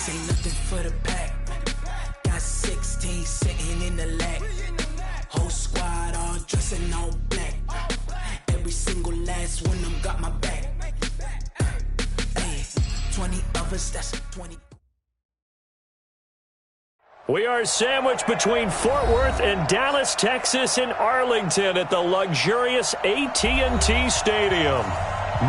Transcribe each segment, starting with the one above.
This ain't nothing for the pack. Got 16 sitting in the lag. Whole squad all dressing all black. Every single last one of them got my back. Hey, 20 of us, that's 20. We are sandwiched between Fort Worth and Dallas, Texas, and Arlington at the luxurious AT&T Stadium.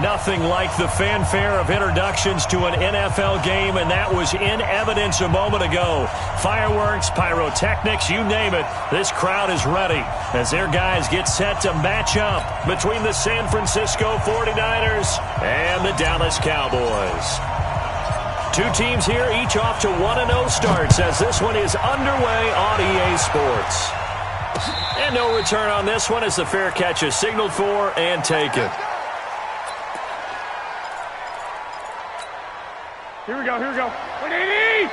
Nothing like the fanfare of introductions to an NFL game, and that was in evidence a moment ago. Fireworks, pyrotechnics, you name it. This crowd is ready as their guys get set to match up between the San Francisco 49ers and the Dallas Cowboys. Two teams here, each off to 1-0 starts as this one is underway on EA Sports. And no return on this one as the fair catch is signaled for and taken. Here we go, here we go. 180!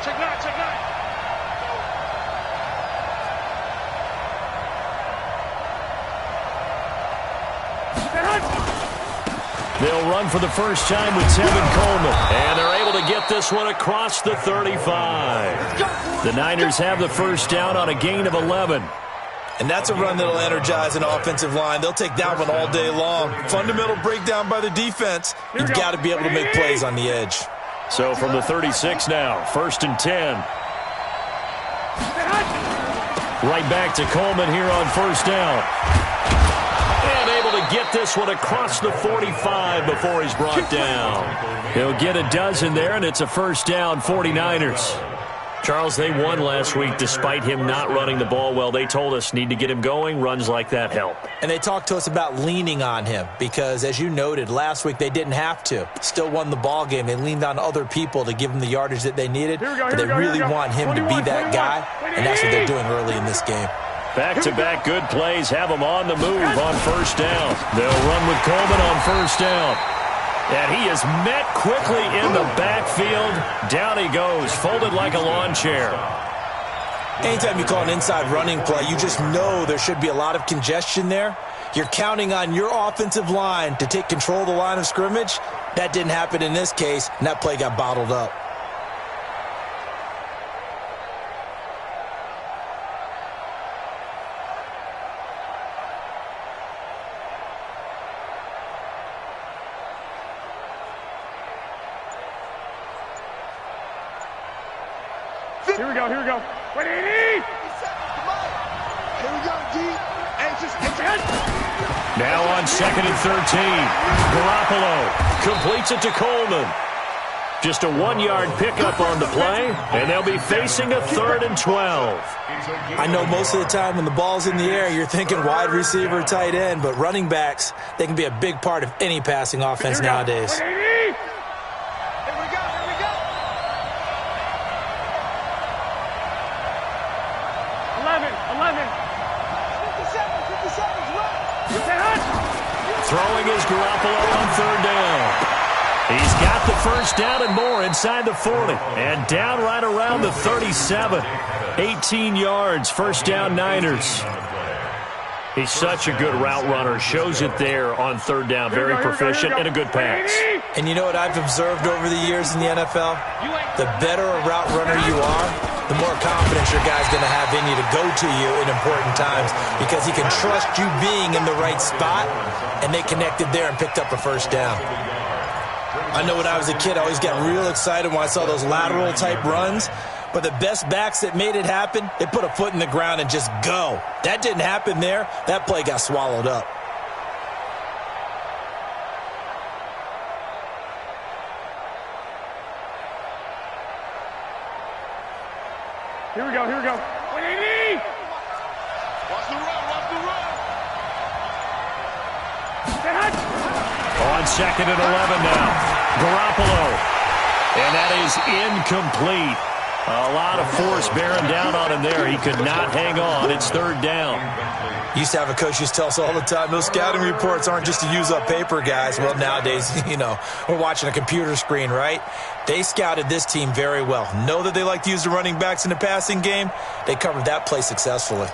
Check nine, check nine. They'll run for the first time with Tevin Coleman, and they're able to get this one across the 35. The Niners have the first down on a gain of 11. And that's a run that'll energize an offensive line. They'll take that one all day long. Fundamental breakdown by the defense. You've got to be able to make plays on the edge. So from the 36 now, 1st and 10. Right back to Coleman here on first down. And able to get this one across the 45 before he's brought down. He'll get a dozen there, and it's a first down, 49ers. Charles, they won last week despite him not running the ball well. They told us need to get him going. Runs like that help. And they talked to us about leaning on him because, as you noted, last week they didn't have to. Still won the ball game. They leaned on other people to give them the yardage that they needed. But they really want him to be that guy, and that's what they're doing early in this game. Back-to-back good plays have them on the move on first down. They'll run with Coleman on first down. And he is met quickly in the backfield. Down he goes, folded like a lawn chair. Anytime you call an inside running play, you just know there should be a lot of congestion there. You're counting on your offensive line to take control of the line of scrimmage. That didn't happen in this case, and that play got bottled up. Here we go, here we go. 180! Here we go, deep. Now on 2nd and 13. Garoppolo completes it to Coleman. Just a 1-yard pickup on the play, and they'll be facing a 3rd and 12. I know most of the time when the ball's in the air, you're thinking wide receiver, tight end, but running backs, they can be a big part of any passing offense nowadays. 180! Throwing is Garoppolo on 3rd down. He's got the first down and more inside the 40. And down right around the 37. 18 yards, first down Niners. He's such a good route runner. Shows it there on 3rd down. Very proficient and a good pass. And you know what I've observed over the years in the NFL? The better a route runner you are, the more confidence your guy's going to have in you to go to you in important times because he can trust you being in the right spot, and they connected there and picked up a first down. I know when I was a kid, I always got real excited when I saw those lateral-type runs, but the best backs that made it happen, they put a foot in the ground and just go. That didn't happen there. That play got swallowed up. Here we go, here we go. 180! Watch the run, watch the run. On 2nd and 11 now. Garoppolo. And that is incomplete. A lot of force bearing down on him there. He could not hang on. It's 3rd down. Used to have a coach used to tell us all the time, those scouting reports aren't just to use up paper, guys. Well, nowadays, you know, we're watching a computer screen, right? They scouted this team very well. Know that they like to use the running backs in the passing game. They covered that play successfully.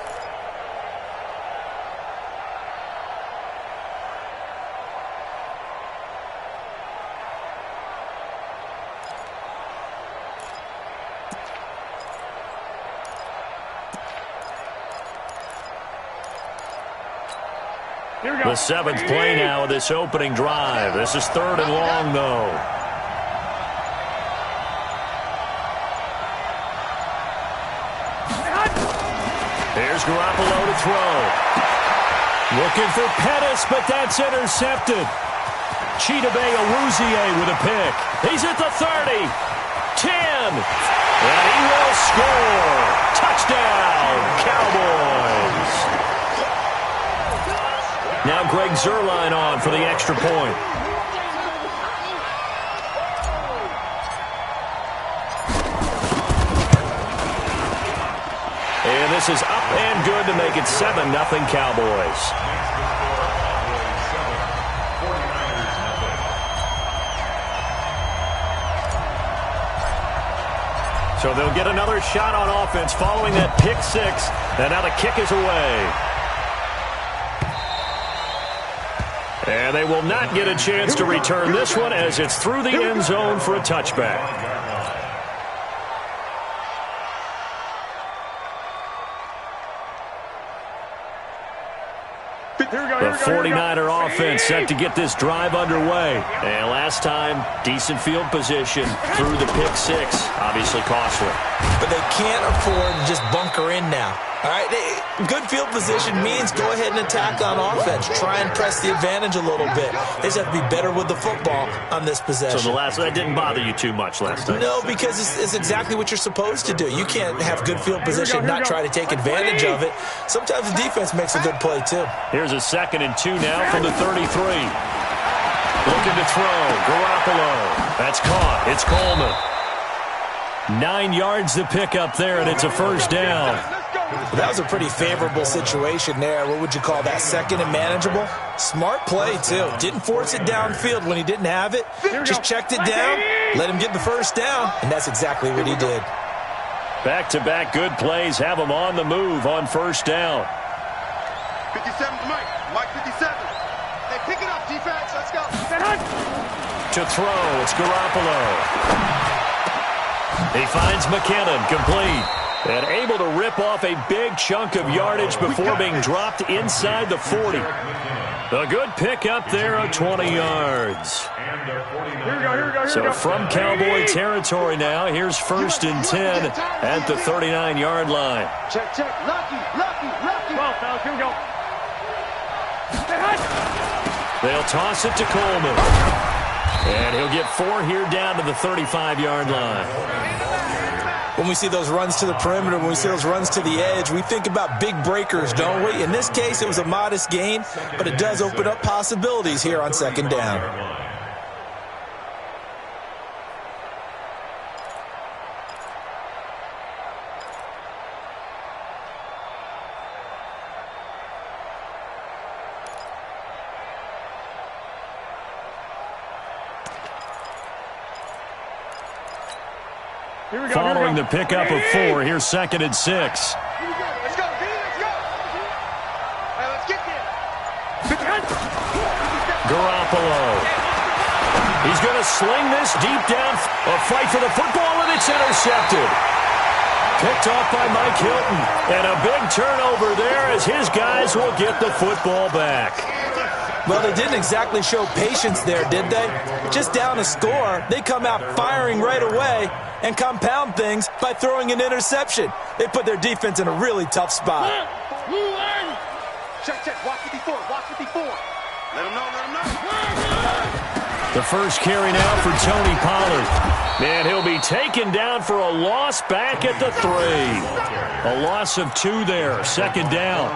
The 7th play now of this opening drive. This is 3rd and long, though. Here's Garoppolo to throw. Looking for Pettis, but that's intercepted. Chidobe Awuzie with a pick. He's at the 30. 10. And he will score. Touchdown, Cowboys. Now Greg Zuerlein on for the extra point. And this is up and good to make it 7-0 Cowboys. So they'll get another shot on offense following that pick 6. And now the kick is away. And they will not get a chance to return this one as it's through the end zone for a touchback. The 49er offense set to get this drive underway. And last time, decent field position through the pick 6. Obviously costly. But they can't afford to just bunker in now. All right, good field position means go ahead and attack on offense. Try and press the advantage a little bit. They just have to be better with the football on this possession. So that didn't bother you too much last time? No, because it's exactly what you're supposed to do. You can't have good field position, not try to take advantage of it. Sometimes the defense makes a good play, too. Here's a 2nd and 2 now from the 33. Looking to throw. Garoppolo. That's caught. It's Coleman. 9 yards to pick up there, and it's a first down. That was a pretty favorable situation there. What would you call that? 2nd and manageable? Smart play, too. Didn't force it downfield when he didn't have it. Just checked it down, let him get the first down, and that's exactly what he did. Back-to-back good plays have him on the move on first down. 57 to Mike. Mike 57. They pick it up, defense. Let's go. To throw, it's Garoppolo. He finds McKinnon, complete. And able to rip off a big chunk of yardage before being dropped inside the 40. A good pickup there of 20 yards. So from Cowboy territory now, here's 1st and 10 at the 39-yard line. Check. Lucky. Well, fellas, here we go. They'll toss it to Coleman. And he'll get 4 here down to the 35-yard line. When we see those runs to the perimeter, when we see those runs to the edge, we think about big breakers, don't we? In this case, it was a modest gain, but it does open up possibilities here on 2nd down. Following the pickup of 4, here's 2nd and 6. Let's go. Let's get there. Garoppolo. He's going to sling this deep down. A fight for the football, and it's intercepted. Picked off by Mike Hilton. And a big turnover there as his guys will get the football back. Well, they didn't exactly show patience there, did they? Just down a score, they come out firing right away and compound things by throwing an interception. They put their defense in a really tough spot. Check. Watch 54. Let him know. The first carry now for Tony Pollard. And he'll be taken down for a loss back at the 3. A loss of 2 there, 2nd down.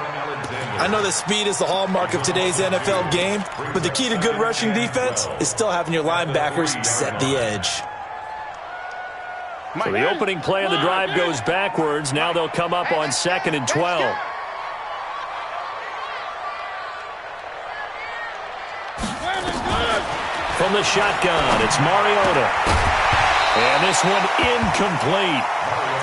I know that speed is the hallmark of today's NFL game, but the key to good rushing defense is still having your linebackers set the edge. So the opening play of the drive goes backwards. Now they'll come up on 2nd and 12. From the shotgun, it's Mariota. And this one incomplete.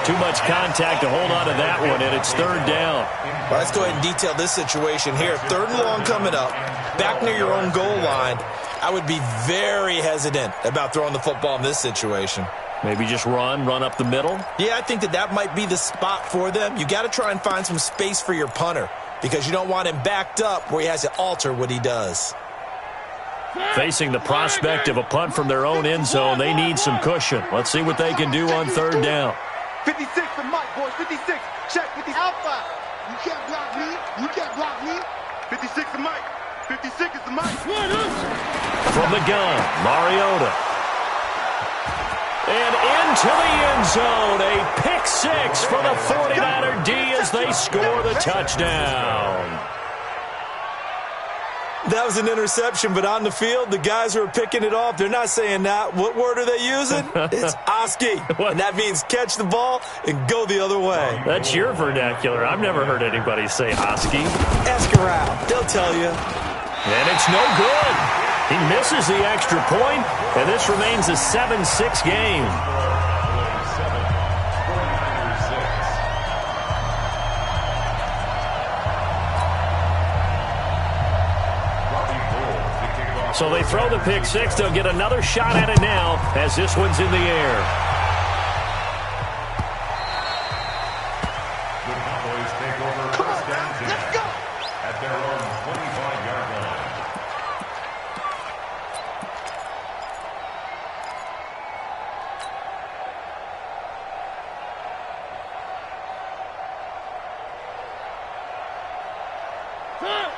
Too much contact to hold on to that one, and it's 3rd down. Well, let's go ahead and detail this situation here. 3rd and long coming up, back near your own goal line. I would be very hesitant about throwing the football in this situation. Maybe just run up the middle? Yeah, I think that might be the spot for them. You got to try and find some space for your punter. because you don't want him backed up where he has to alter what he does. Facing the prospect of a punt from their own end zone, they need some cushion. Let's see what they can do on third down. 56 to Mike, boys. 56. Check 50. Alpha. You can't block me. You can't block me. 56 to Mike. 56 is the Mike. From the gun, Mariota. And into the end zone. A pick six for the 49er D as they score the touchdown. That was an interception, but on the field, the guys who are picking it off, they're not saying that. What word are they using? It's Oski. And that means catch the ball and go the other way. That's your vernacular. I've never heard anybody say Oski. Ask around. They'll tell you. And it's no good. He misses the extra point, and this remains a 7-6 game. So they throw the pick six. They'll get another shot at it now as this one's in the air. The Cowboys take over first down at their own 25-yard line.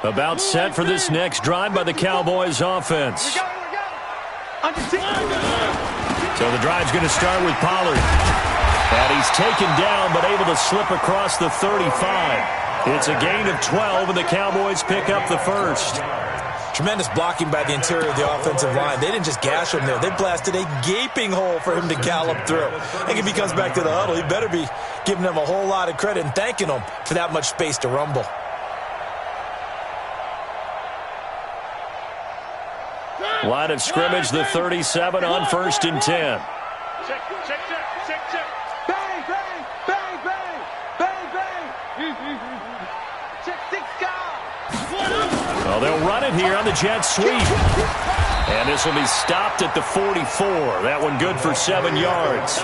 About set for this next drive by the Cowboys offense. So the drive's going to start with Pollard. And he's taken down but able to slip across the 35. It's a gain of 12 and the Cowboys pick up the first. Tremendous blocking by the interior of the offensive line. They didn't just gash him there. They blasted a gaping hole for him to gallop through. I think if he comes back to the huddle, he better be giving them a whole lot of credit and thanking them for that much space to rumble. Line of scrimmage, the 37 on 1st and 10. Check. Bang, bang, bang, bang, bang, bang. Check 6 guys. Well, they'll run it here on the jet sweep. And this will be stopped at the 44. That one good for 7 yards.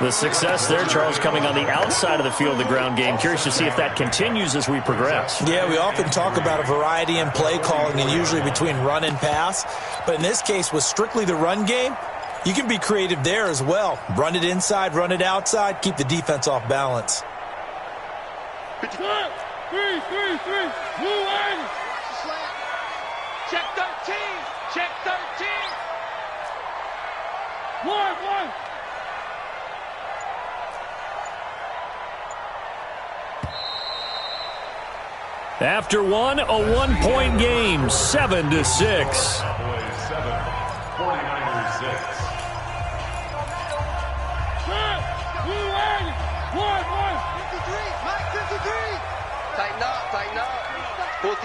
The success there, Charles, coming on the outside of the field, the ground game. Curious to see if that continues as we progress. Yeah, we often talk about a variety in play calling and usually between run and pass. But in this case, with strictly the run game, you can be creative there as well. Run it inside, run it outside, keep the defense off balance. 3. Move in. Check 13. Check 13. 1. After one, a 1-point game, 7-6. Cowboys 7, 49ers 6. Tighten up. 1.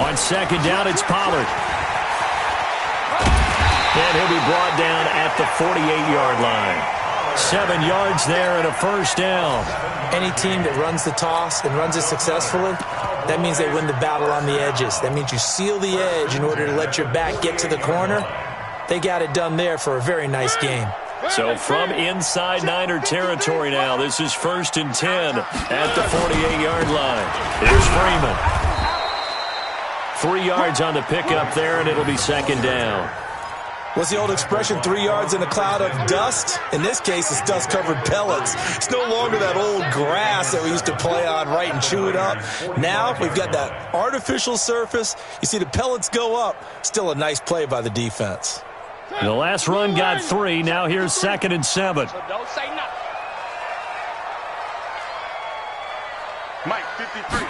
On second down, it's Pollard. And he'll be brought down at the 48-yard line. 7 yards there and a first down. Any team that runs the toss and runs it successfully, that means they win the battle on the edges. That means you seal the edge in order to let your back get to the corner. They got it done there for a very nice game. So from inside Niner territory now, this is 1st and 10 at the 48-yard line. Here's Freeman. 3 yards on the pickup there, and it'll be second down. What's the old expression, 3 yards in a cloud of dust? In this case, it's dust-covered pellets. It's no longer that old grass that we used to play on, right, and chew it up. Now we've got that artificial surface. You see the pellets go up. Still a nice play by the defense. The last run got 3. Now here's 2nd and 7. So don't say nothing. Mike, 53.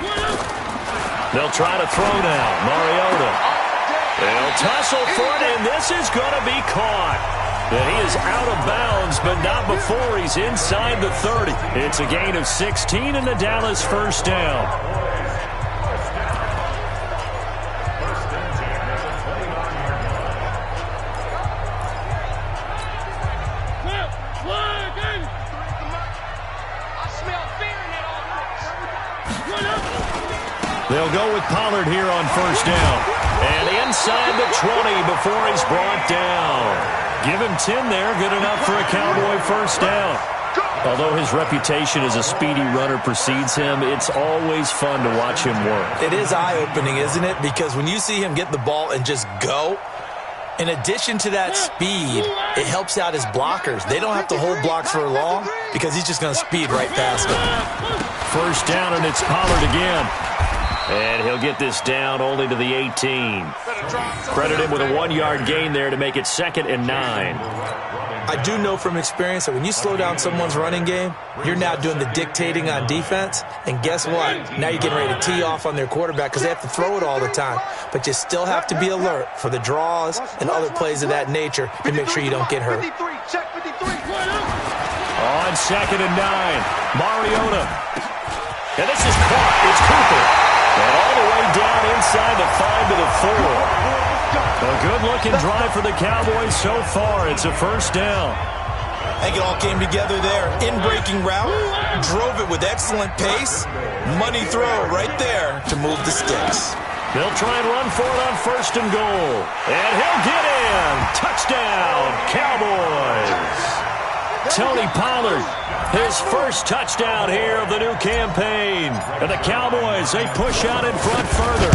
They'll try to throw now. Mariota. They'll tussle for it, and this is going to be caught. And he is out of bounds, but not before he's inside the 30. It's a gain of 16 and the Dallas first down. They'll go with Pollard here on first down. And inside the 20 before he's brought down. Give him 10 there. Good enough for a Cowboy first down. Although his reputation as a speedy runner precedes him, it's always fun to watch him work. It is eye-opening, isn't it? Because when you see him get the ball and just go, in addition to that speed, it helps out his blockers. They don't have to hold blocks for long because he's just going to speed right past them. First down, and it's Pollard again. And he'll get this down only to the 18. Credit him with a 1-yard gain there to make it 2nd and 9. I do know from experience that when you slow down someone's running game, you're now doing the dictating on defense. And guess what? Now you're getting ready to tee off on their quarterback because they have to throw it all the time. But you still have to be alert for the draws and other plays of that nature to make sure you don't get hurt. On 2nd and 9, Mariota. And this is caught. It's Cooper. And all the way down inside the 5 to the 4. A good-looking drive for the Cowboys so far. It's a first down. I think it all came together there. In-breaking route, drove it with excellent pace. Money throw right there to move the sticks. They'll try and run for it on 1st and goal. And he'll get in. Touchdown, Cowboys. Tony Pollard, his first touchdown here of the new campaign. And the Cowboys, they push out in front further.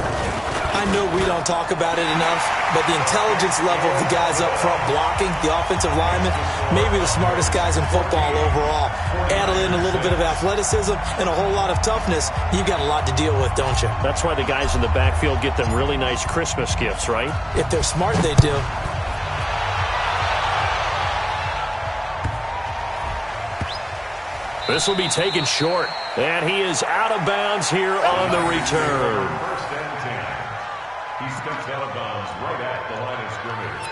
I know we don't talk about it enough, but the intelligence level of the guys up front blocking, the offensive linemen, maybe the smartest guys in football overall. Add in a little bit of athleticism and a whole lot of toughness, you've got a lot to deal with, don't you? That's why the guys in the backfield get them really nice Christmas gifts, right? If they're smart, they do. This will be taken short, and he is out of bounds here on the return. First and 10. He steps out of bounds right at the line of scrimmage.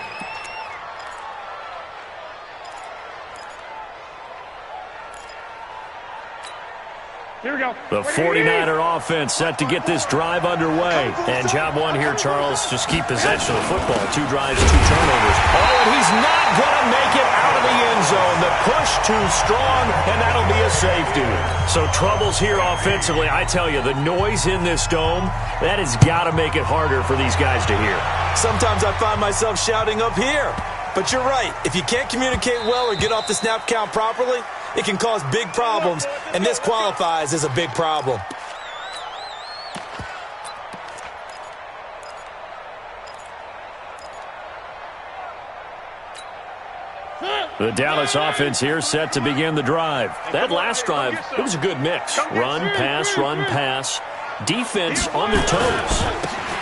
Here we go. The 49er offense set to get this drive underway. And job one here, Charles, just keep possession of the football. 2 drives, 2 turnovers. Oh, and he's not going to make it out of the end zone. The push too strong, and that'll be a safety. So troubles here offensively. I tell you, the noise in this dome, that has got to make it harder for these guys to hear. Sometimes I find myself shouting up here. But you're right. If you can't communicate well or get off the snap count properly, it can cause big problems, and this qualifies as a big problem. The Dallas offense here set to begin the drive. That last drive, it was a good mix. Run, pass, defense on their toes.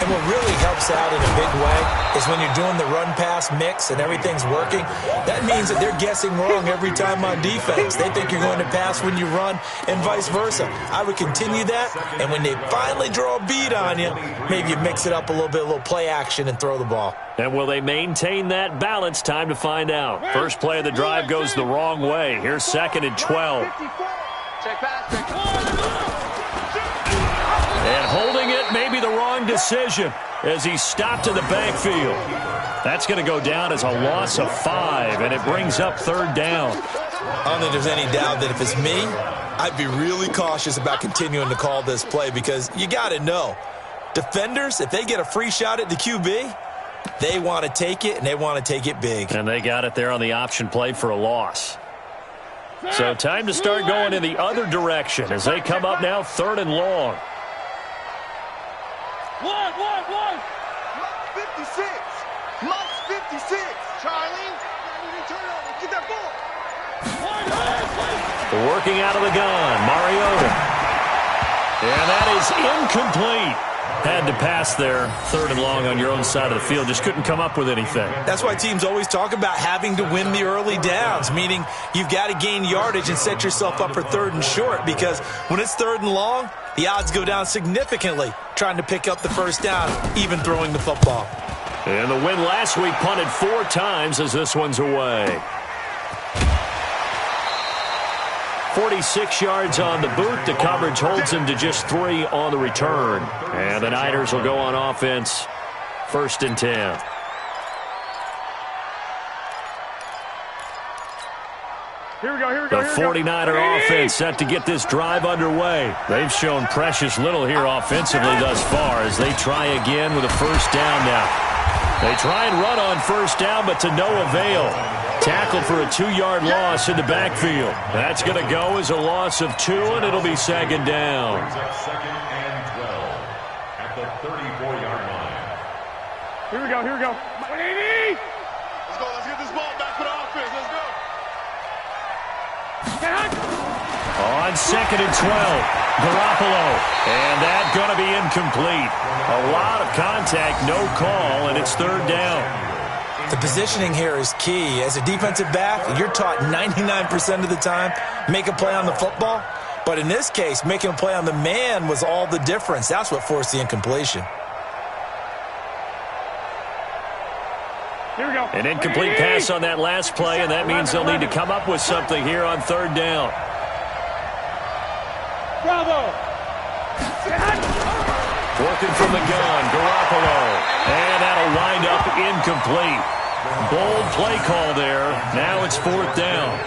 And what really helps out in a big way is when you're doing the run-pass mix and everything's working, that means that they're guessing wrong every time on defense. They think you're going to pass when you run and vice versa. I would continue that, and when they finally draw a bead on you, maybe you mix it up a little bit, a little play action, and throw the ball. And will they maintain that balance? Time to find out. First play of the drive goes the wrong way. Here's 2nd and 12. Check pass. And holding it may be the wrong decision as he stopped in the backfield. That's going to go down as a loss of 5, and it brings up 3rd down. I don't think there's any doubt that if it's me, I'd be really cautious about continuing to call this play because you got to know, defenders, if they get a free shot at the QB, they want to take it, and they want to take it big. And they got it there on the option play for a loss. So time to start going in the other direction as they come up now 3rd and long. 1. 56. Mike's 56. Charlie. Get that ball. Working out of the gun, Mariota. And that is incomplete. Had to pass there, 3rd and long on your own side of the field. Just couldn't come up with anything. That's why teams always talk about having to win the early downs, meaning you've got to gain yardage and set yourself up for 3rd and short because when it's 3rd and long, the odds go down significantly trying to pick up the first down, even throwing the football. And the win last week punted 4 times as this one's away. 46 yards on the boot. The coverage holds him to just 3 on the return. And the Niners will go on offense, 1st and 10. Here we go. The 49er offense set to get this drive underway. They've shown precious little here offensively thus far as they try again with a first down now. They try and run on first down, but to no avail. Tackled for a 2-yard loss in the backfield. That's going to go as a loss of 2, and it'll be second down. Second and 12 at the 34-yard line. Here we go. Let's go. Let's get this ball back for the offense. Let's go. On second and 12, Garoppolo. And that's going to be incomplete. A lot of contact, no call, and it's third down. The positioning here is key. As a defensive back, you're taught 99% of the time, make a play on the football. But in this case, making a play on the man was all the difference. That's what forced the incompletion. Here we go. An incomplete pass on that last play, and that means they'll need to come up with something here on third down. Bravo. Working from the gun, Garoppolo. And that'll wind up incomplete. Bold play call there. Now it's fourth down.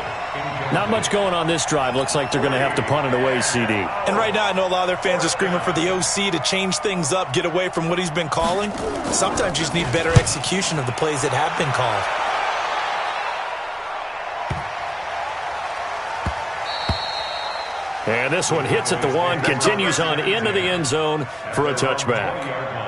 Not much going on this drive. Looks like they're going to have to punt it away, CD. And right now, I know a lot of their fans are screaming for the OC to change things up, get away from what he's been calling. Sometimes you just need better execution of the plays that have been called. And this one hits at the 1, continues on into the end zone for a touchback.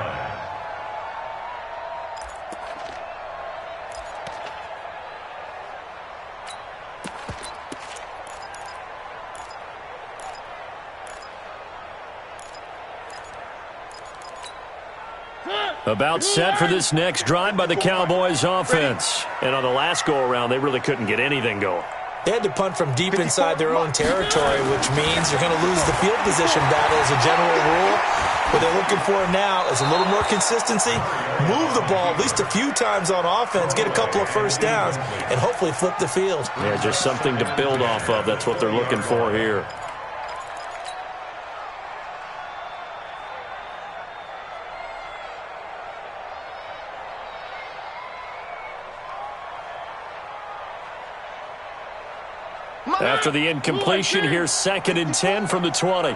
About set for this next drive by the Cowboys offense. And on the last go-around, they really couldn't get anything going. They had to punt from deep inside their own territory, which means you're going to lose the field position battle as a general rule. What they're looking for now is a little more consistency, move the ball at least a few times on offense, get a couple of first downs, and hopefully flip the field. Yeah, just something to build off of. That's what they're looking for here. After the incompletion, here's second and 10 from the 20.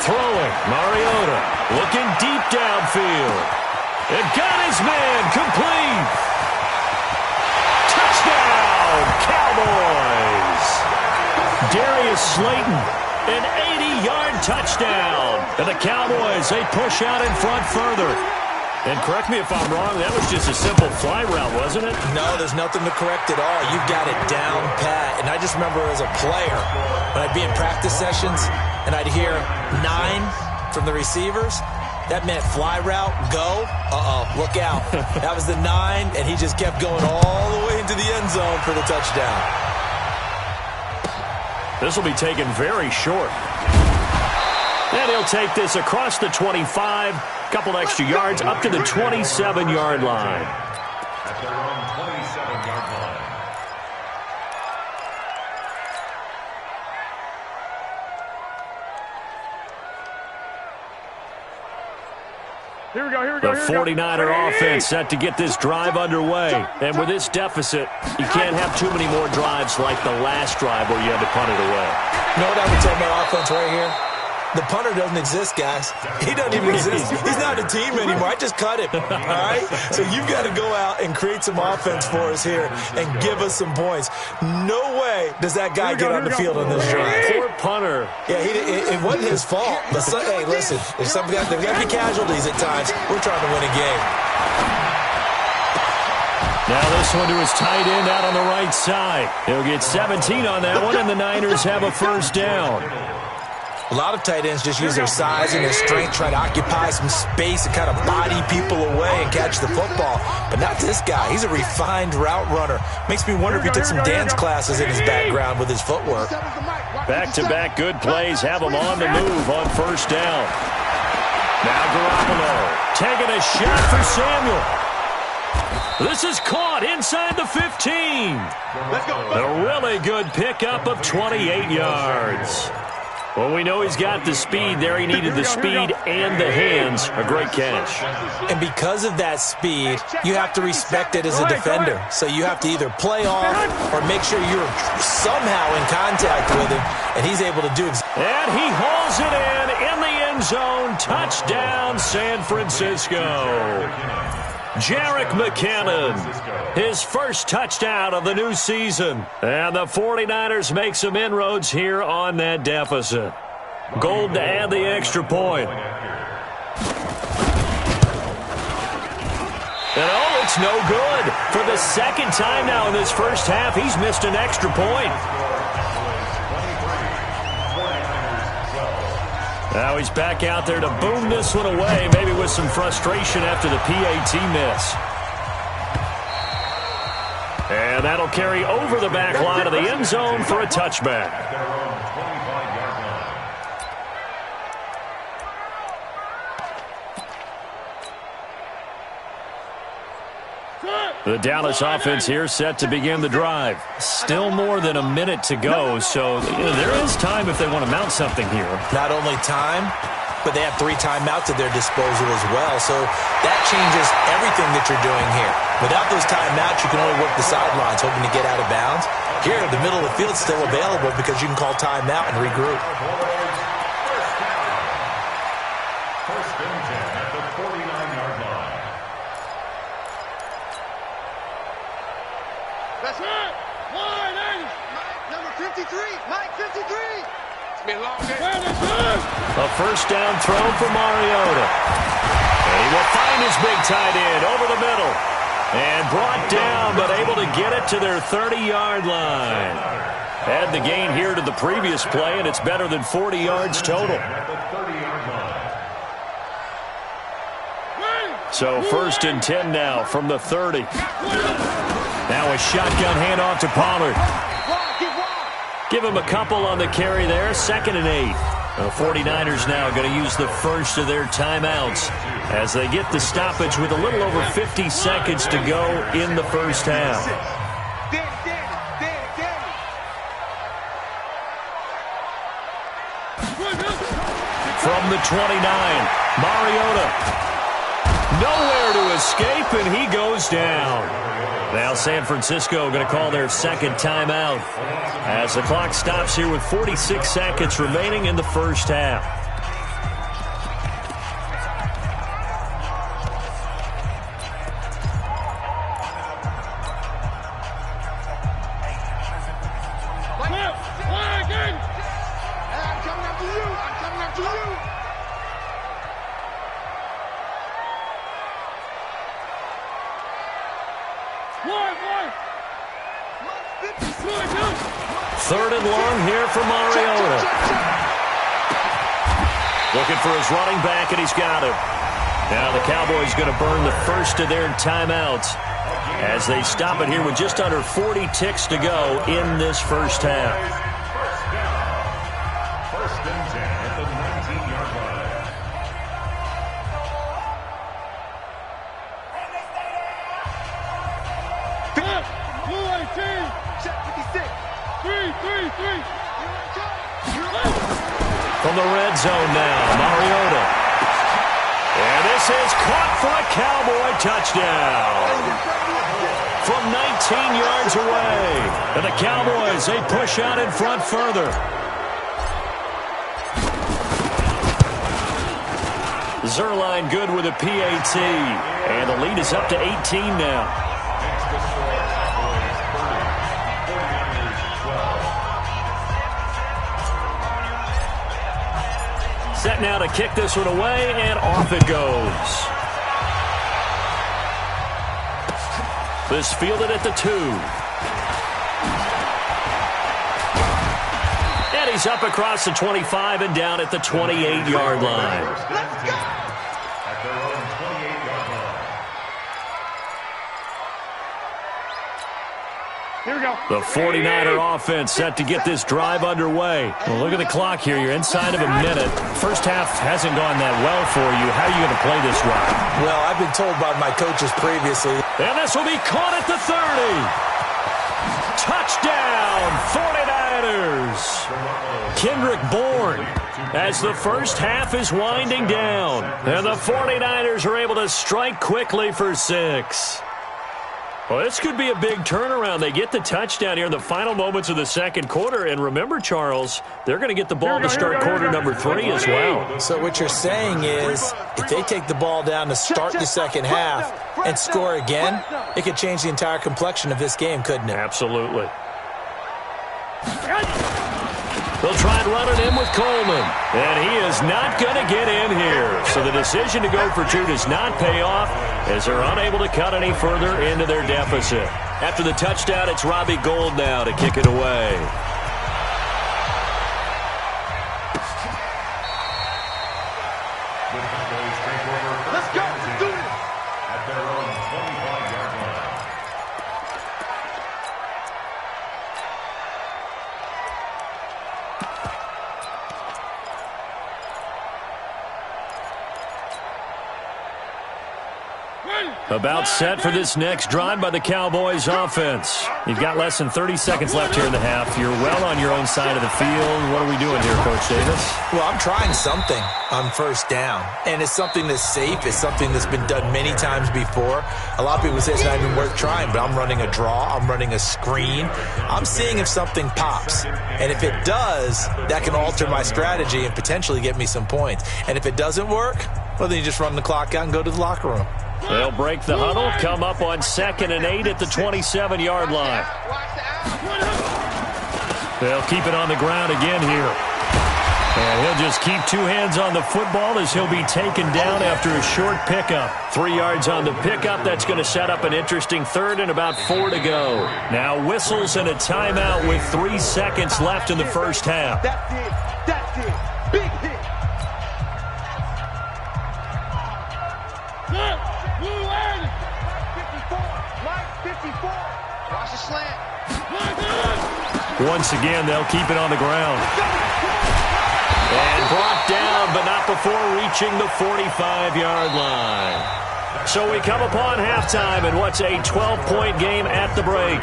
Throwing, Mariota, looking deep downfield. And got his man, complete. Touchdown, Cowboys. Darius Slayton, an 80-yard touchdown. And the Cowboys, they push out in front further. And correct me if I'm wrong, that was just a simple fly route, wasn't it? No, there's nothing to correct at all. You've got it down pat. And I just remember as a player, when I'd be in practice sessions and I'd hear 9 from the receivers, that meant fly route, go, look out. That was the 9, and he just kept going all the way into the end zone for the touchdown. This will be taken very short. And he'll take this across the 25, couple extra yards, up to the 27-yard line. At their own 27-yard line. Here we go. The 49er offense set to get this drive underway. And with this deficit, you can't have too many more drives like the last drive where you had to punt it away. You know what I would tell my offense right here? The punter doesn't exist, guys. He doesn't even exist. He's not a team anymore. I just cut him, all right? So you've got to go out and create some offense for us here and give us some points. No way does that guy get on the field on this drive. Poor punter. Yeah, it wasn't his fault. But hey, listen, there's got to be casualties at times. We're trying to win a game. Now this one to his tight end out on the right side. He'll get 17 on that one, and the Niners have a first down. A lot of tight ends just use their size and their strength, try to occupy some space and kind of body people away and catch the football. But not this guy. He's a refined route runner. Makes me wonder if he took some dance classes in his background with his footwork. Back-to-back good plays have him on the move on first down. Now Garoppolo taking a shot for Samuel. This is caught inside the 15. Let's go. A really good pickup of 28 yards. Well, we know he's got the speed there. He needed the speed and the hands. A great catch. And because of that speed, you have to respect it as a defender. So you have to either play off or make sure you're somehow in contact with him, and he's able to do exactly. And he hauls it in the end zone. Touchdown, San Francisco. Jerick McKinnon, his first touchdown of the new season. And the 49ers make some inroads here on that deficit. Gold to add the extra point. And oh, it's no good. For the second time now in this first half, he's missed an extra point. Now he's back out there to boom this one away, maybe with some frustration after the PAT miss. And that'll carry over the back line of the end zone for a touchback. The Dallas offense here set to begin the drive. Still more than a minute to go, so there is time if they want to mount something here. Not only time, but they have 3 timeouts at their disposal as well, so that changes everything that you're doing here. Without those timeouts, you can only work the sidelines, hoping to get out of bounds. Here, the middle of the field is still available because you can call timeout and regroup. First and 10 at the 49-yard line. That's right. Mike, number 53. Mike, 53. It's been a long day. A first down throw for Mariota. And he will find his big tight end over the middle. And brought down, but able to get it to their 30-yard line. Add the gain here to the previous play, and it's better than 40 yards total. So first and 10 now from the 30. Now a shotgun handoff to Pollard. Give him a couple on the carry there. 2nd and 8. The 49ers now going to use the first of their timeouts as they get the stoppage with a little over 50 seconds to go in the first half. From the 29, Mariota. Nowhere to escape, and he goes down. Now San Francisco going to call their second timeout as the clock stops here with 46 seconds remaining in the first half. I'm coming after you. Third and long here for Mariota. Looking for his running back, and he's got him. Now the Cowboys going to burn the first of their timeouts as they stop it here with just under 40 ticks to go in this first half. First and 10 at the 19-yard line. From the red zone now, Mariota. And this is caught for a Cowboy touchdown. From 19 yards away. And the Cowboys, they push out in front further. Zerline good with a PAT. And the lead is up to 18 now. Set now to kick this one away, and off it goes. This fielded at the 2. And he's up across the 25 and down at the 28-yard line. Let's go. At their own 28-yard line. Here we go. The 49er offense set to get this drive underway. Well, look at the clock here. You're inside of a minute. First half hasn't gone that well for you. How are you going to play this drive? Well, I've been told by my coaches previously. And this will be caught at the 30. Touchdown, 49ers. Kendrick Bourne as the first half is winding down. And the 49ers are able to strike quickly for 6. Well, this could be a big turnaround. They get the touchdown here in the final moments of the second quarter. And remember, Charles, they're going to get the ball to start quarter number 3 as well. So what you're saying is if they take the ball down to start the second half and score again, it could change the entire complexion of this game, couldn't it? Absolutely. They'll try and run it in with Coleman. And he is not going to get in here. So the decision to go for 2 does not pay off as they're unable to cut any further into their deficit. After the touchdown, it's Robbie Gould now to kick it away. Let's go. Let's do it. At their own 25-yard line. About set for this next drive by the Cowboys offense. You've got less than 30 seconds left here in the half. You're well on your own side of the field. What are we doing here, Coach Davis? Well, I'm trying something on first down, and it's something that's safe. It's something that's been done many times before. A lot of people say it's not even worth trying, but I'm running a draw. I'm running a screen. I'm seeing if something pops, and if it does, that can alter my strategy and potentially get me some points. And if it doesn't work, well, then you just run the clock out and go to the locker room. They'll break the huddle, come up on 2nd and 8 at the 27-yard line. They'll keep it on the ground again here. And he'll just keep 2 hands on the football as he'll be taken down after a short pickup. 3 yards on the pickup. That's going to set up an interesting 3rd and about 4 to go. Now whistles and a timeout with 3 seconds left in the first half. That's it. That's it. Big hit. Watch the slant. Once again, they'll keep it on the ground. And brought down, but not before reaching the 45-yard line. So we come upon halftime in what's a 12-point game at the break.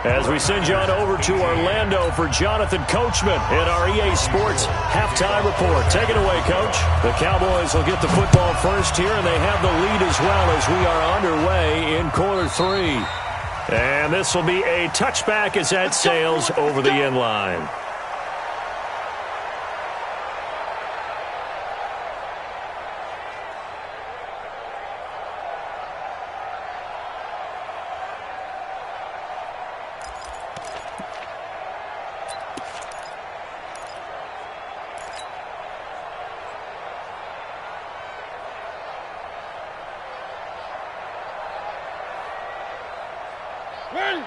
As we send you on over to Orlando for Jonathan Coachman in our EA Sports halftime report. Take it away, Coach. The Cowboys will get the football first here, and they have the lead as well as we are underway in quarter 3. And this will be a touchback as that sails over the end line.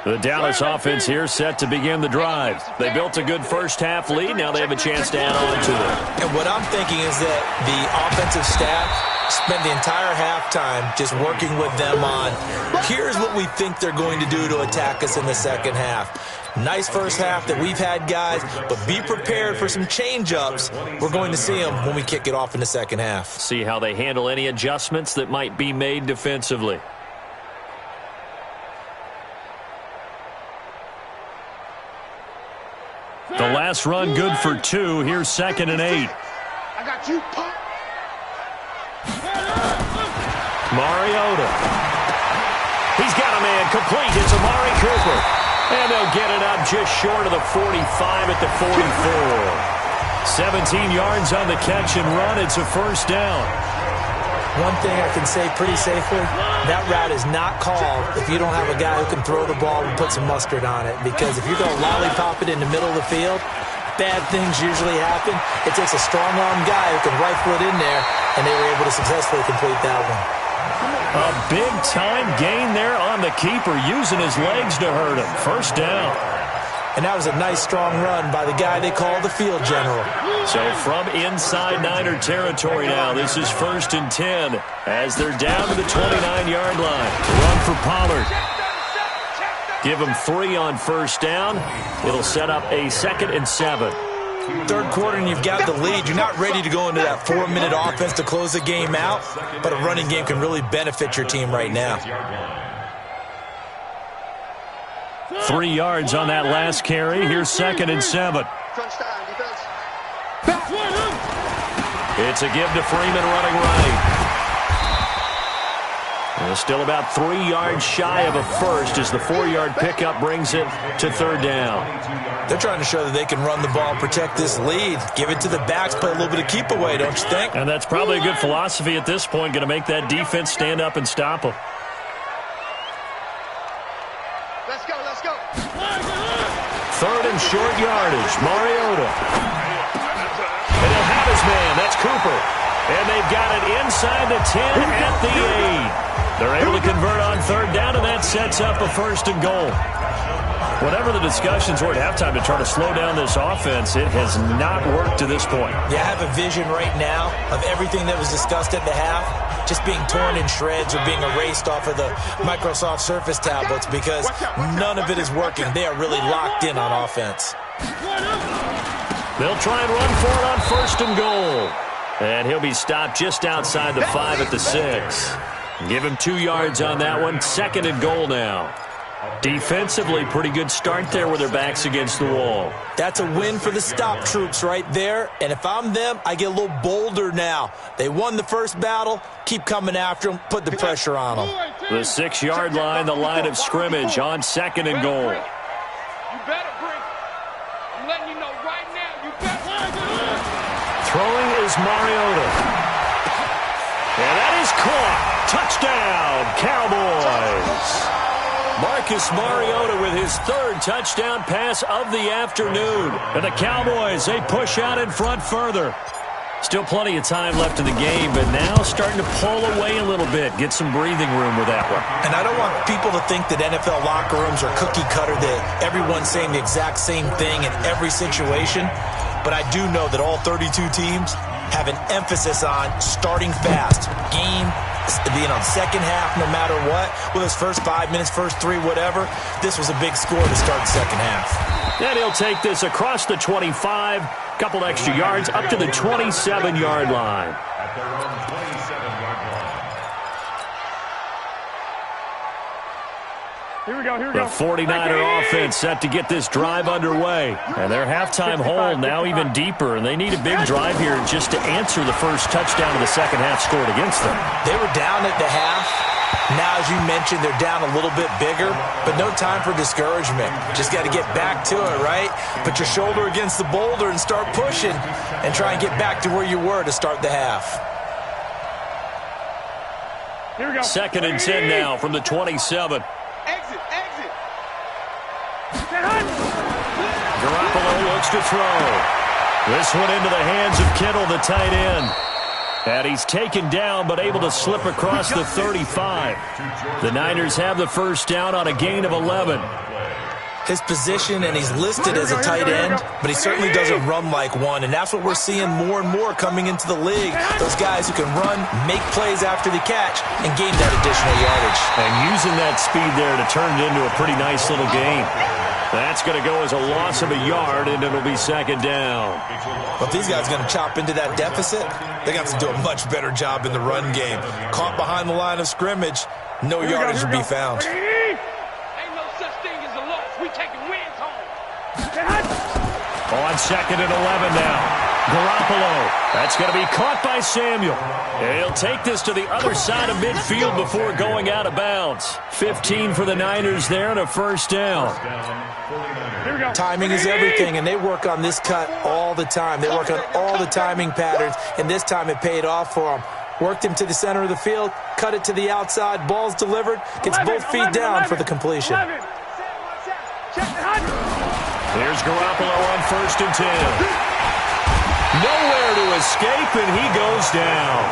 The Dallas offense here set to begin the drive. They built a good first-half lead. Now they have a chance to add on to it. And what I'm thinking is that the offensive staff spent the entire halftime just working with them on, here's what we think they're going to do to attack us in the second half. Nice first half that we've had, guys, but be prepared for some change-ups. We're going to see them when we kick it off in the second half. See how they handle any adjustments that might be made defensively. The last run good for 2. Here's 2nd and 8. I got you, punk. Mariota. He's got a man complete. It's Amari Cooper. And they'll get it up just short of the 45 at the 44. 17 yards on the catch and run. It's a first down. One thing I can say pretty safely, that route is not called if you don't have a guy who can throw the ball and put some mustard on it. Because if you're going to lollipop it in the middle of the field, bad things usually happen. It takes a strong-arm guy who can rifle it in there, and they were able to successfully complete that one. A big-time gain there on the keeper, using his legs to hurt him. First down. And that was a nice, strong run by the guy they call the field general. So from inside Niner territory now, this is 1st and 10 as they're down to the 29-yard line. Run for Pollard. Give him 3 on first down. It'll set up a 2nd and 7. Third quarter and you've got the lead. You're not ready to go into that 4-minute offense to close the game out, but a running game can really benefit your team right now. 3 yards on that last carry. Here's 2nd and 7. It's a give to Freeman running right. Well, still about 3 yards shy of a first as the 4-yard pickup brings it to third down. They're trying to show that they can run the ball and protect this lead. Give it to the backs, play a little bit of keep away, don't you think? And that's probably a good philosophy at this point, going to make that defense stand up and stop them. Let's go, let's go. Third and short yardage, Mariota. And he'll have his man, that's Cooper. And they've got it inside the 10 at the 8. They're able to convert on third down, and that sets up a first and goal. Whatever the discussions were at halftime to try to slow down this offense, it has not worked to this point. Yeah, I have a vision right now of everything that was discussed at the half just being torn in shreds or being erased off of the Microsoft Surface tablets because none of it is working. They are really locked in on offense. They'll try and run for it on first and goal. And he'll be stopped just outside the 5 at the 6. Give him 2 yards on that one. Second and goal now. Defensively, pretty good start there with their backs against the wall. That's a win for the stop troops right there. And if I'm them, I get a little bolder now. They won the first battle. Keep coming after them. Put the pressure on them. The 6-yard line, the line of scrimmage on second and goal. You better bring. I'm letting you know right now. You better. Throwing is Mariota. And that is caught. Touchdown, Cowboys. Marcus Mariota with his third touchdown pass of the afternoon. And the Cowboys, they push out in front further. Still plenty of time left in the game, but now starting to pull away a little bit. Get some breathing room with that one. And I don't want people to think that NFL locker rooms are cookie cutter, that everyone's saying the exact same thing in every situation. But I do know that all 32 teams have an emphasis on starting fast. Game, second half, no matter what. With his first 5 minutes, first 3, whatever. This was a big score to start the second half. And he'll take this across the 25, couple extra yards, up to the 27-yard line. At their own 27-yard line. Here we go, here we The go. 49er offense set to get this drive underway. And their halftime hole now even deeper, and they need a big drive here just to answer the first touchdown of the second half scored against them. They were down at the half. Now, as you mentioned, they're down a little bit bigger, but no time for discouragement. Just got to get back to it, right? Put your shoulder against the boulder and start pushing and try and get back to where you were to start the half. Here we go. Second and 10 now from the 27. Exit, exit. Garoppolo looks to throw. This one into the hands of Kittle, the tight end. And he's taken down, but able to slip across the 35. The Niners have the first down on a gain of 11. His position, and he's listed as a tight end, but he certainly doesn't run like one, and that's what we're seeing more and more coming into the league. Those guys who can run, make plays after the catch, and gain that additional yardage. And using that speed there to turn it into a pretty nice little game. That's going to go as a loss of a yard, and it'll be second down. Well, if these guys are going to chop into that deficit, they got to do a much better job in the run game. Caught behind the line of scrimmage, no yardage will be found. Ain't no such thing as a loss. We taking wins home. On second and 11 now. Garoppolo. That's going to be caught by Samuel. And he'll take this to the other side of midfield before going out of bounds. 15 for the Niners there and a first down. Here we go. Timing is everything, and they work on this cut all the time. They work on all the timing patterns, and this time it paid off for them. Worked him to the center of the field, cut it to the outside, ball's delivered, gets both feet down for the completion. Here's Garoppolo on first and 10. Nowhere to escape, and he goes down.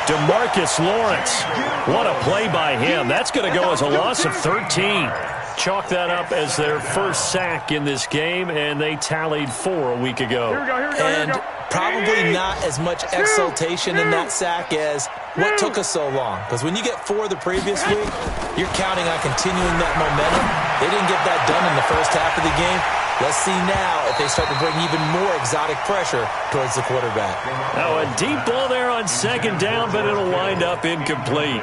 DeMarcus Lawrence. What a play by him. That's going to go as a loss of 13. Chalk that up as their first sack in this game, and they tallied 4 a week ago. And probably not as much exultation in that sack as what took us so long. Because when you get 4 the previous week, you're counting on continuing that momentum. They didn't get that done in the first half of the game. Let's see now if they start to bring even more exotic pressure towards the quarterback. Now a deep ball there on second down, but it'll wind up incomplete.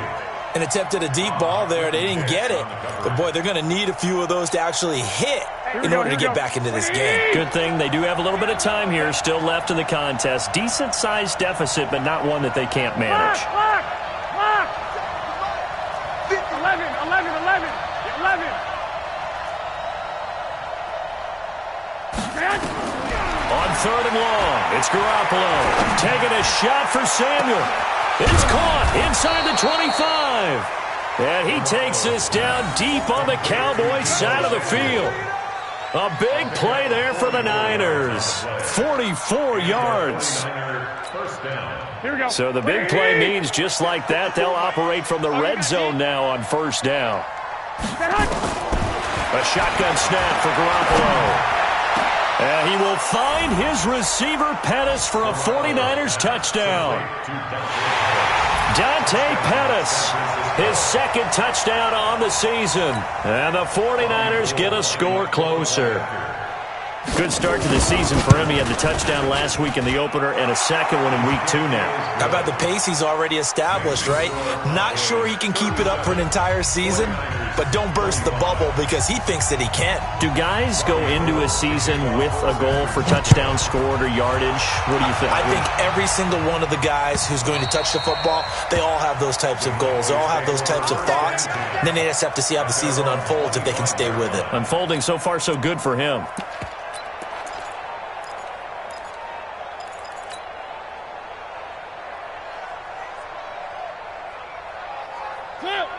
An attempt at a deep ball there. They didn't get it. But, boy, they're going to need a few of those to actually hit in order to get back into this game. Good thing they do have a little bit of time here still left in the contest. Decent-sized deficit, but not one that they can't manage. On 3rd and long, it's Garoppolo taking a shot for Samuel. It's caught inside the 25. And he takes this down deep on the Cowboys side of the field. A big play there for the Niners. 44 yards. Here we go. So the big play means just like that, they'll operate from the red zone now on 1st down. A shotgun snap for Garoppolo. And he will find his receiver Pettis for a 49ers touchdown. Dante Pettis, his 2nd touchdown on the season. And the 49ers get a score closer. Good start to the season for him. He had the touchdown last week in the opener and a 2nd one in week 2 now. How about the pace he's already established, right? Not sure he can keep it up for an entire season, but don't burst the bubble because he thinks that he can. Do guys go into a season with a goal for touchdown scored or yardage? What do you think? I think every single one of the guys who's going to touch the football, they all have those types of goals. They all have those types of thoughts. And then they just have to see how the season unfolds if they can stay with it. Unfolding so far so good for him.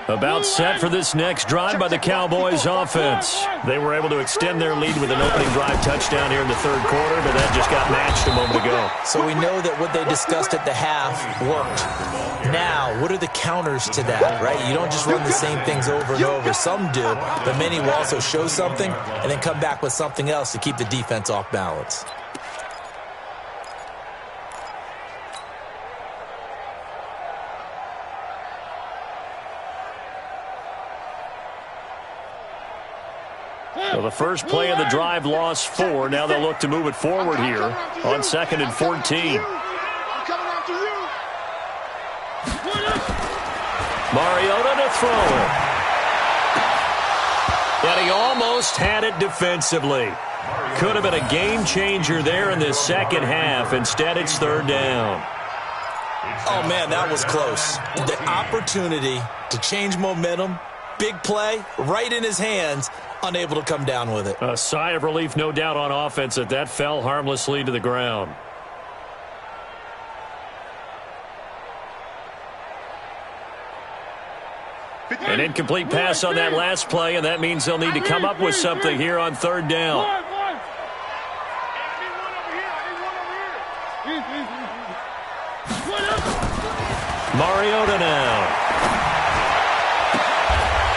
About set for this next drive by the Cowboys offense. They were able to extend their lead with an opening drive touchdown here in the 3rd quarter, but that just got matched a moment ago. So we know that what they discussed at the half worked. Now, what are the counters to that, right? You don't just run the same things over and over. Some do, but many will also show something and then come back with something else to keep the defense off balance. So the first play of the drive lost 4. Now they'll look to move it forward here on 2nd and 14. Mariota to throw it. And he almost had it defensively. Could have been a game changer there in this 2nd half. Instead, it's 3rd down. Oh, man, that was close. The opportunity to change momentum, big play, right in his hands, unable to come down with it. A sigh of relief, no doubt, on offense that fell harmlessly to the ground. An incomplete pass on that last play, and that means they'll need to come up with something here on 3rd down. Mariota now.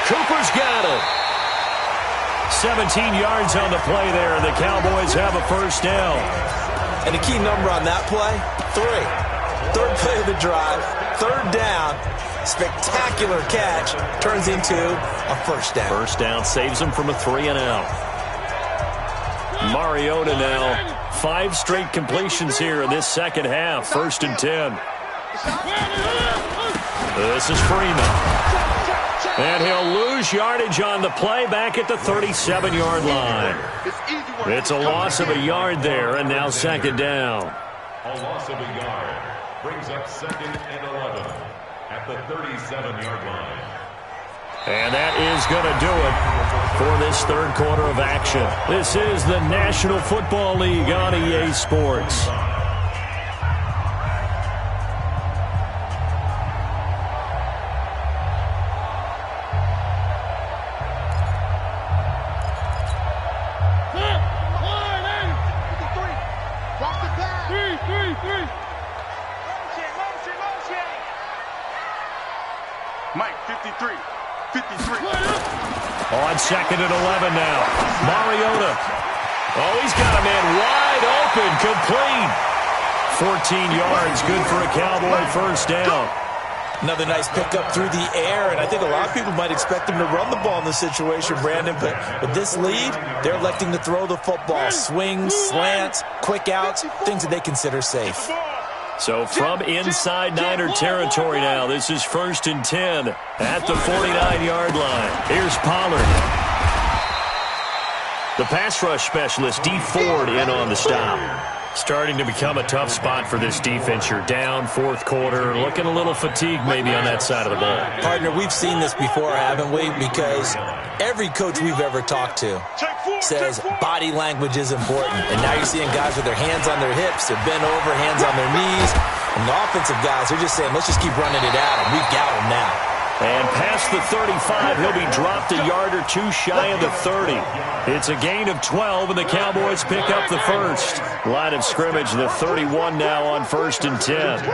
Cooper's got it. 17 yards on the play there, and the Cowboys have a 1st down. And the key number on that play, 3. 3rd play of the drive, 3rd down, spectacular catch, turns into a 1st down. 1st down saves them from a 3-and-out. Mariota now, 5 straight completions here in this 2nd half, 1st and 10. This is Freeman. And he'll lose yardage on the play back at the 37-yard line. It's a loss of a yard there, and now 2nd down. A loss of a yard brings up 2nd and 11 at the 37-yard line. And that is going to do it for this 3rd quarter of action. This is the National Football League on EA Sports. Mike, 53. 53. On 2nd and 11 now. Mariota. Oh, he's got a man wide open, complete. 14 yards, good for a Cowboy 1st down. Another nice pickup through the air, and I think a lot of people might expect him to run the ball in this situation, Brandon, but with this lead, they're electing to throw the football. Swings, slants, quick outs, things that they consider safe. So from inside Niner territory now, this is 1st and 10 at the 49-yard line. Here's Pollard. The pass rush specialist, D. Ford, in on the stop. Starting to become a tough spot for this defense. You're down fourth quarter, looking a little fatigued maybe on that side of the ball. Partner, we've seen this before, haven't we? Because every coach we've ever talked to says body language is important. And now you're seeing guys with their hands on their hips, they're bent over, hands on their knees. And the offensive guys, they're just saying, let's just keep running it at them. We've got them now. And past the 35, he'll be dropped a yard or two shy of the 30. It's a gain of 12, and the Cowboys pick up the first. Line of scrimmage, the 31 now on 1st and 10.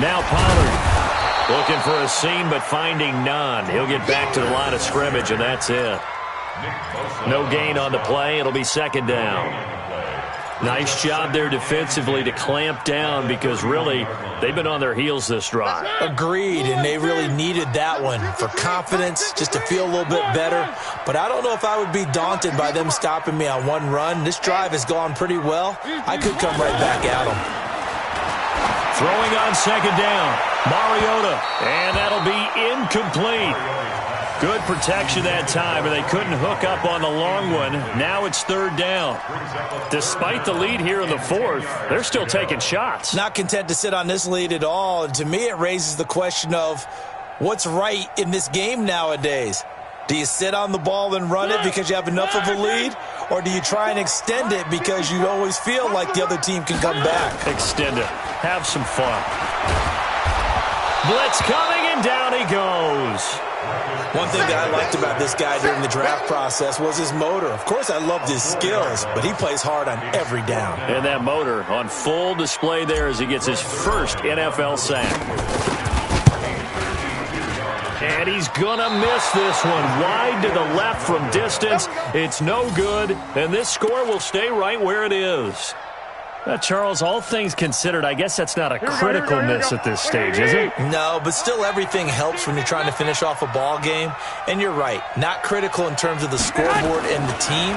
Now Pollard looking for a seam, but finding none. He'll get back to the line of scrimmage, and that's it. No gain on the play. It'll be second down. Nice job there defensively to clamp down because, really, they've been on their heels this drive. Agreed, and they really needed that one for confidence, just to feel a little bit better. But I don't know if I would be daunted by them stopping me on one run. This drive has gone pretty well. I could come right back at them. Throwing on second down, Mariota, and that'll be incomplete. Good protection that time, and they couldn't hook up on the long one. Now it's third down. Despite the lead here in the fourth, they're still taking shots. Not content to sit on this lead at all. And to me, it raises the question of what's right in this game nowadays. Do you sit on the ball and run it because you have enough of a lead? Or do you try and extend it because you always feel like the other team can come back? Extend it. Have some fun. Blitz coming, and down he goes. One thing that I liked about this guy during the draft process was his motor. Of course, I loved his skills, but he plays hard on every down. And that motor on full display there as he gets his first NFL sack. And he's going to miss this one. Wide to the left from distance. It's no good, and this score will stay right where it is. Charles, all things considered, I guess that's not a critical miss at this stage, is it? No, but still everything helps when you're trying to finish off a ball game. And you're right, not critical in terms of the scoreboard and the team,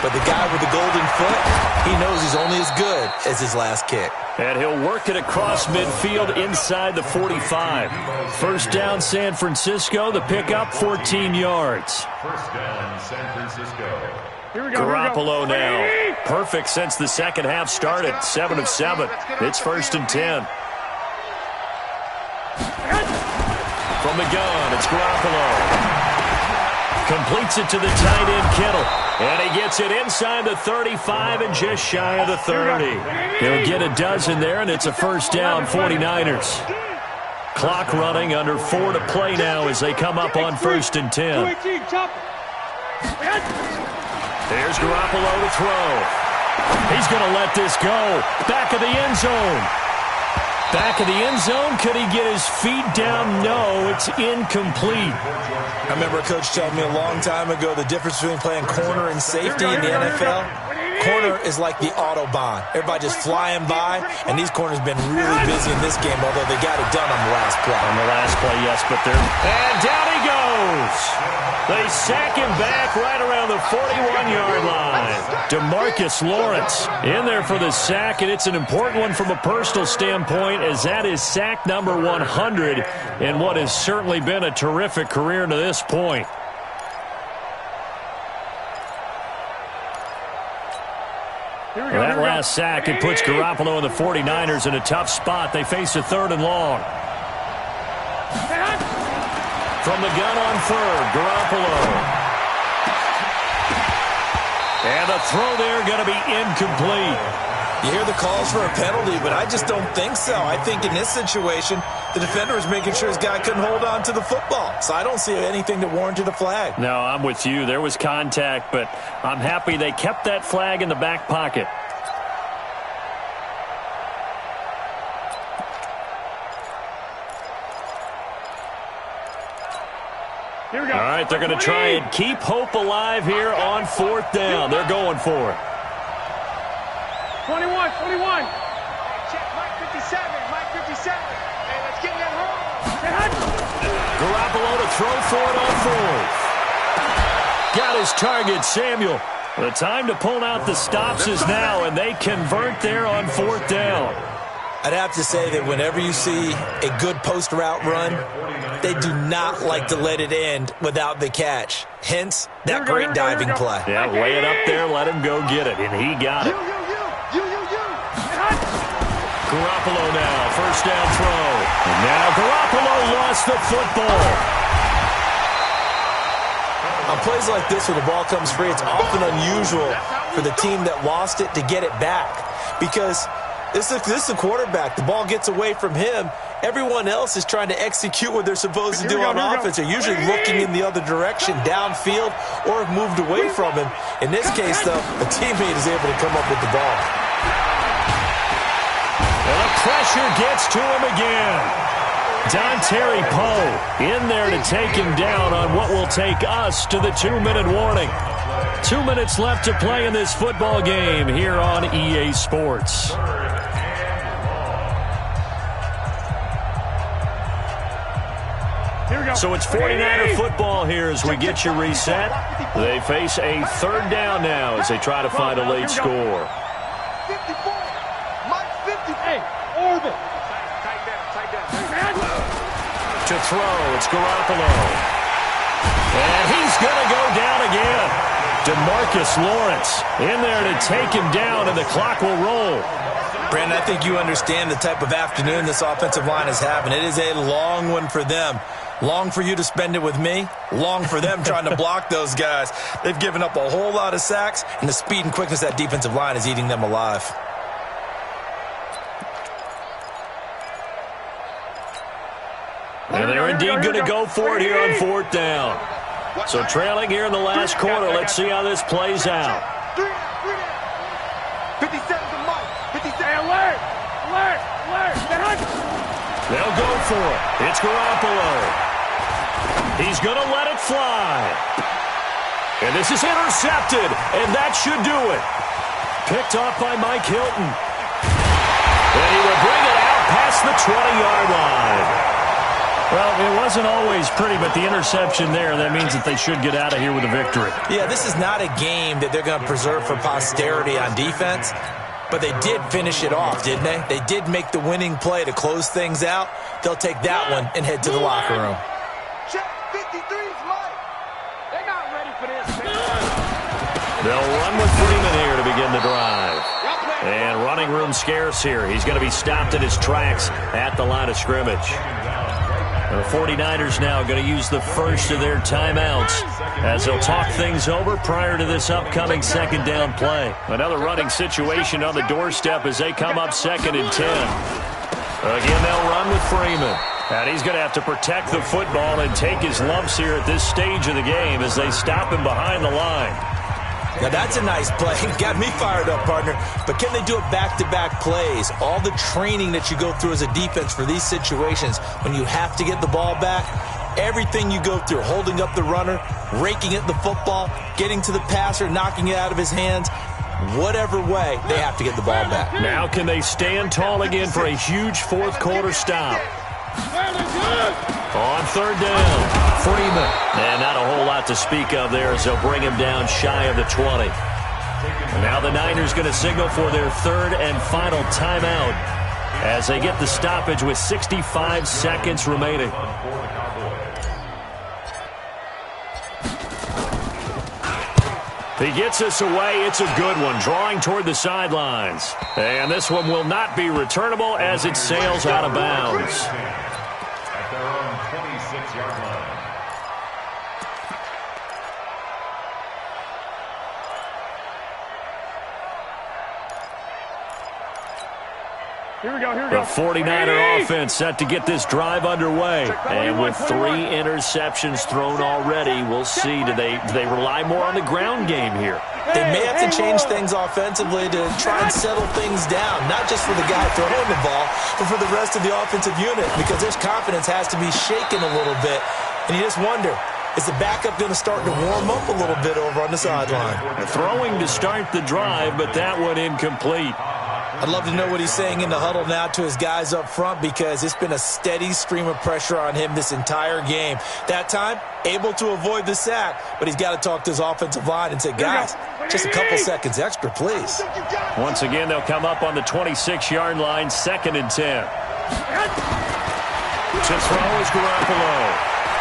but the guy with the golden foot, he knows he's only as good as his last kick. And he'll work it across midfield inside the 45. First down, San Francisco. The pickup, 14 yards. First down, San Francisco. Garoppolo now. Perfect since the second half started. 7 of 7. It's 1st and 10. From the gun, it's Garoppolo. Completes it to the tight end, Kittle. And he gets it inside the 35 and just shy of the 30. He'll get a dozen there, and it's a first down, 49ers. Clock running, under 4 to play now as they come up on 1st and 10. There's Garoppolo to throw. He's going to let this go. Back of the end zone. Back of the end zone. Could he get his feet down? No, it's incomplete. I remember a coach telling me a long time ago the difference between playing corner and safety in the NFL. Corner is like the Autobahn. Everybody just flying by, and these corners been really busy in this game, although they got it done on the last play. On the last play, yes, but they're... And down he goes! They sack him back right around the 41-yard line. DeMarcus Lawrence in there for the sack, and it's an important one from a personal standpoint, as that is sack number 100 in what has certainly been a terrific career to this point. That last sack, it puts Garoppolo and the 49ers in a tough spot. They face a 3rd and long. From the gun on 3rd, Garoppolo. And a throw there going to be incomplete. You hear the calls for a penalty, but I just don't think so. I think in this situation, the defender was making sure his guy couldn't hold on to the football. So I don't see anything that warranted a flag. No, I'm with you. There was contact, but I'm happy they kept that flag in the back pocket. Here we go. All right, they're going to try and keep hope alive here on 4th down. They're going for it. 21. Check Mike 57. Mike 57. Hey, let's get that home. Garoppolo to throw for it on 4th. Got his target, Samuel. The time to pull out the stops is now, and they convert there on 4th down. I'd have to say that whenever you see a good post route run, they do not like to let it end without the catch. Hence, that great diving play. Yeah, lay it up there, let him go get it, and he got it. Garoppolo now, first down throw. And now Garoppolo lost the football. On plays like this where the ball comes free, it's often unusual for the team that lost it to get it back. Because this is the quarterback. The ball gets away from him. Everyone else is trying to execute what they're supposed to do on offense. They're usually looking in the other direction, downfield, or have moved away from him. In this case, though, a teammate is able to come up with the ball. And the pressure gets to him again. Terry Poe in there to take him down on what will take us to the 2-minute warning. 2 minutes left to play in this football game here on EA Sports. So it's 49er football here as we get you reset. They face a third down now as they try to find a late score. 54. Mike 50. Hey, Orbit. To throw, it's Garoppolo. And he's going to go down again. DeMarcus Lawrence in there to take him down, and the clock will roll. Brandon, I think you understand the type of afternoon this offensive line is having. It is a long one for them. Long for you to spend it with me. Long for them trying to block those guys. They've given up a whole lot of sacks, and the speed and quickness of that defensive line is eating them alive. And they're indeed going to go for it here on fourth down. So trailing here in the last quarter. Let's see how this plays out. 57 to Mike. 57. Alert! They'll go for it. It's Garoppolo. He's going to let it fly. And this is intercepted, and that should do it. Picked off by Mike Hilton. And he will bring it out past the 20-yard line. Well, it wasn't always pretty, but the interception there, that means that they should get out of here with a victory. Yeah, this is not a game that they're going to preserve for posterity on defense, but they did finish it off, didn't they? They did make the winning play to close things out. They'll take that one and head to the locker room. Check 53's Mike. They're not ready for this. They'll run with Freeman here to begin the drive. And running room scarce here. He's going to be stopped in his tracks at the line of scrimmage. The 49ers now going to use the first of their timeouts as they'll talk things over prior to this upcoming second down play. Another running situation on the doorstep as they come up 2nd and 10. Again, they'll run with Freeman. And he's going to have to protect the football and take his lumps here at this stage of the game as they stop him behind the line. Now, that's a nice play. Got me fired up, partner. But can they do it back-to-back plays? All the training that you go through as a defense for these situations, when you have to get the ball back, everything you go through, holding up the runner, raking at the football, getting to the passer, knocking it out of his hands, whatever way, they have to get the ball back. Now can they stand tall again for a huge fourth-quarter stop? On third down, Freeman. And not a whole lot to speak of there as they'll bring him down shy of the 20. And now the Niners going to signal for their third and final timeout as they get the stoppage with 65 seconds remaining. He gets us away. It's a good one, drawing toward the sidelines. And this one will not be returnable as it sails out of bounds. At their own 26-yard line. Here we go. The 49er offense set to get this drive underway. And with 3 interceptions thrown already, we'll see. Do they rely more on the ground game here? They may have to change things offensively to try and settle things down, not just for the guy throwing the ball, but for the rest of the offensive unit, because their confidence has to be shaken a little bit. And you just wonder, is the backup going to start to warm up a little bit over on the sideline? Throwing to start the drive, but that one incomplete. I'd love to know what he's saying in the huddle now to his guys up front, because it's been a steady stream of pressure on him this entire game. That time, able to avoid the sack, but he's got to talk to his offensive line and say, guys, Just a couple seconds extra, please. Once again, they'll come up on the 26-yard line, 2nd and 10. To throw is Garoppolo.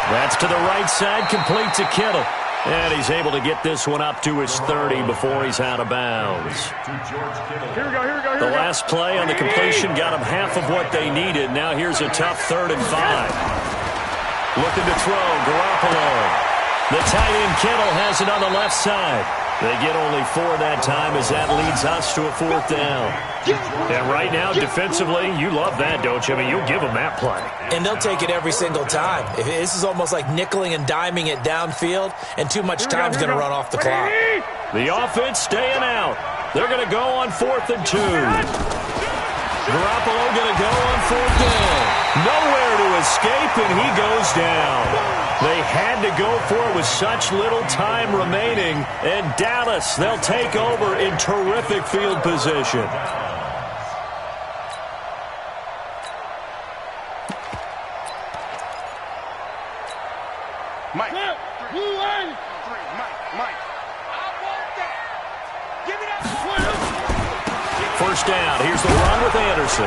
That's to the right side, complete to Kittle. And he's able to get this one up to his 30 before he's out of bounds. The last play on the completion got them half of what they needed. Now here's a tough 3rd and 5. Looking to throw, Garoppolo. The tight end Kittle has it on the left side. They get only 4 that time as that leads us to a 4th down. And right now, defensively, you love that, don't you? I mean, you'll give them that play. And they'll take it every single time. This is almost like nickeling and diming it downfield, and too much time's going to run off the clock. The offense staying out. They're going to go on 4th and 2. Garoppolo going to go on 4th down. Nowhere to escape, and he goes down. They had to go for it with such little time remaining, and Dallas, they'll take over in terrific field position. Mike. Mike. I want that. Give me that. First down. Here's the run with Anderson.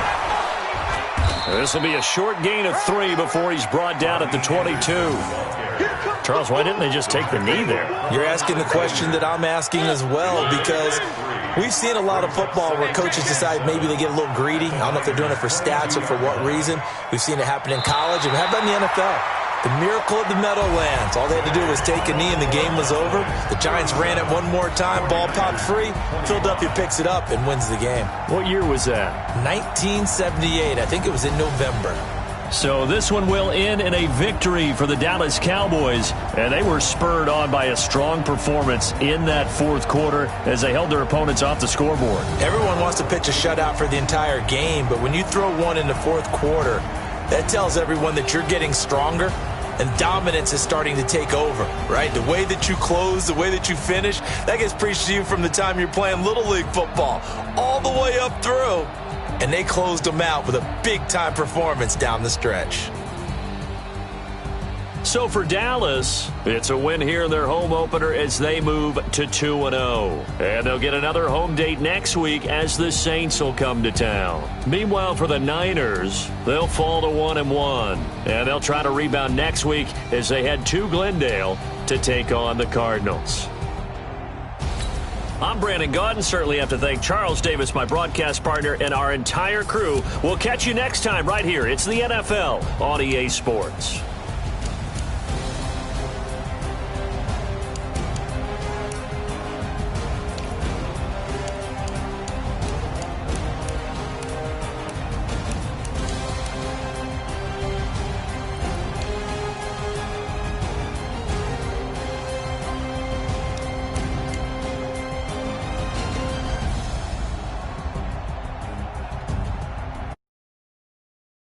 This will be a short gain of 3 before he's brought down at the 22. Charles, why didn't they just take the knee there? You're asking the question that I'm asking as well, because we've seen a lot of football where coaches decide maybe they get a little greedy. I don't know if they're doing it for stats or for what reason. We've seen it happen in college, and how about in the NFL? The miracle of the Meadowlands. All they had to do was take a knee and the game was over. The Giants ran it one more time. Ball popped free. Philadelphia picks it up and wins the game. What year was that? 1978. I think it was in November. So this one will end in a victory for the Dallas Cowboys. And they were spurred on by a strong performance in that 4th quarter as they held their opponents off the scoreboard. Everyone wants to pitch a shutout for the entire game, but when you throw one in the 4th quarter, that tells everyone that you're getting stronger and dominance is starting to take over, right? The way that you close, the way that you finish, that gets preached to you from the time you're playing Little League football all the way up through. And they closed them out with a big-time performance down the stretch. So for Dallas, it's a win here in their home opener as they move to 2-0. And they'll get another home date next week as the Saints will come to town. Meanwhile, for the Niners, they'll fall to 1-1. And they'll try to rebound next week as they head to Glendale to take on the Cardinals. I'm Brandon Gaudin. Certainly have to thank Charles Davis, my broadcast partner, and our entire crew. We'll catch you next time right here. It's the NFL on EA Sports.